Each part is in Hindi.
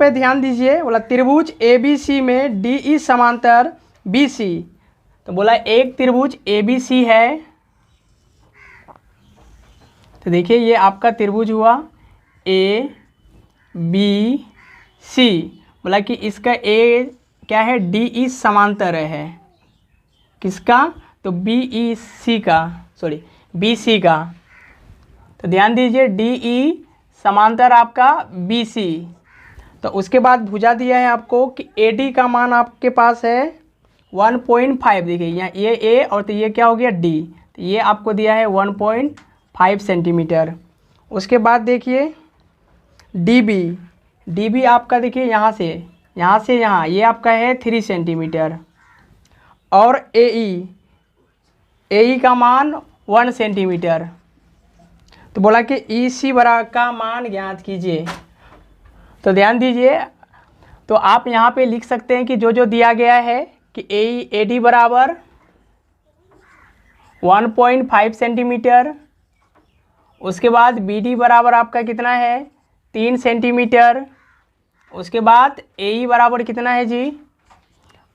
पे ध्यान दीजिए, बोला त्रिभुज ABC में DE समांतर BC। तो बोला एक त्रिभुज ABC है, तो देखिए ये आपका त्रिभुज हुआ ABC। बोला कि इसका A क्या है, DE समांतर है, किसका, तो BC का। तो ध्यान दीजिए DE समांतर आपका BC। तो उसके बाद भुजा दिया है आपको कि AD का मान आपके पास है 1.5। देखिए यहाँ ये A और तो ये क्या हो गया D, तो ये आपको दिया है 1.5 सेंटीमीटर। उसके बाद देखिए DB आपका देखिए यहाँ से यहाँ ये आपका है 3 सेंटीमीटर। और AE का मान 1 सेंटीमीटर। तो बोला कि EC बराबर का मान ज्ञात कीजिए। तो ध्यान दीजिए, तो आप यहाँ पे लिख सकते हैं कि जो दिया गया है कि AD बराबर 1.5 सेंटीमीटर, उसके बाद BD बराबर आपका कितना है 3 सेंटीमीटर, उसके बाद AE बराबर कितना है जी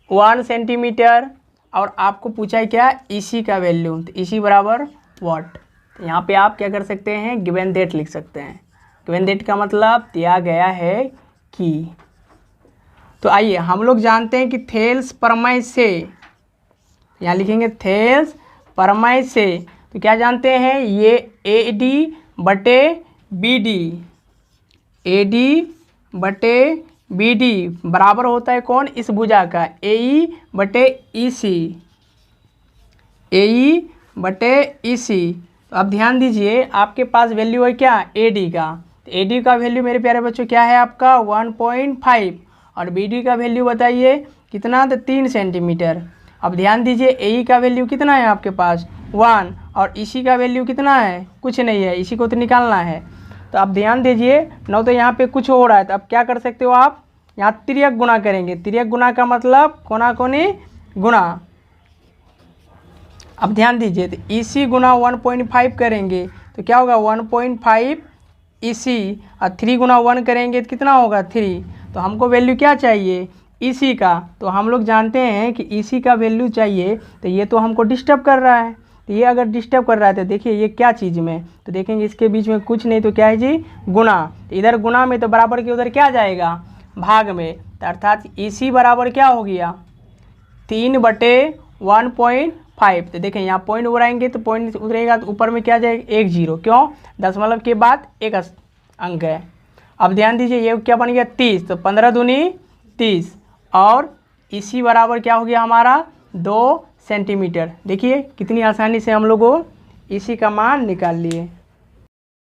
1 सेंटीमीटर, और आपको पूछा है क्या EC का वैल्यू, तो EC बराबर वाट। तो यहाँ पे आप क्या कर सकते हैं, गिवन डेट लिख सकते हैं। गिवन डेट का मतलब दिया गया है कि। तो आइए हम लोग जानते हैं कि थेल्स प्रमेय से, यहाँ लिखेंगे थेल्स प्रमेय से, तो क्या जानते हैं ये AD बटे BD बराबर होता है कौन, इस भुजा का AE बटे EC। तो अब ध्यान दीजिए आपके पास वैल्यू है क्या AD का, तो AD का वैल्यू मेरे प्यारे बच्चों क्या है आपका 1.5, और BD का वैल्यू बताइए कितना, तो 3 सेंटीमीटर। अब ध्यान दीजिए AE का वैल्यू कितना है आपके पास 1, और EC का वैल्यू कितना है, कुछ नहीं है, इसी को तो निकालना है। तो अब ध्यान दीजिए न, तो यहाँ पे कुछ हो रहा है, तो अब क्या कर सकते हो आप, यहाँ तिर्यक गुणा करेंगे। तिर्यक गुणा का मतलब कोना कोनी गुणा। अब ध्यान दीजिए तो EC गुना 1.5 करेंगे तो क्या होगा 1.5 EC, और 3 गुना 1 करेंगे तो कितना होगा 3। तो हमको वैल्यू क्या चाहिए EC का, तो हम लोग जानते हैं कि EC का वैल्यू चाहिए। तो ये तो हमको डिस्टर्ब कर रहा है, तो ये अगर डिस्टर्ब कर रहा है तो देखिए ये क्या चीज़ में, तो देखेंगे इसके बीच में कुछ नहीं, तो क्या है जी गुना। तो इधर गुना में तो बराबर के उधर क्या जाएगा भाग में, तो अर्थात EC बराबर क्या हो गया 3/1.5। तो देखें यहाँ पॉइंट उड़ाएंगे तो पॉइंट उतरेगा तो ऊपर में क्या जाएगा 1 0, क्यों दशमलव के बाद एक अंक है। अब ध्यान दीजिए ये क्या बन गया 30, तो 15 दूनी 30, और EC बराबर क्या हो गया हमारा 2 सेंटीमीटर। देखिए कितनी आसानी से हम लोग EC का मान निकाल लिए।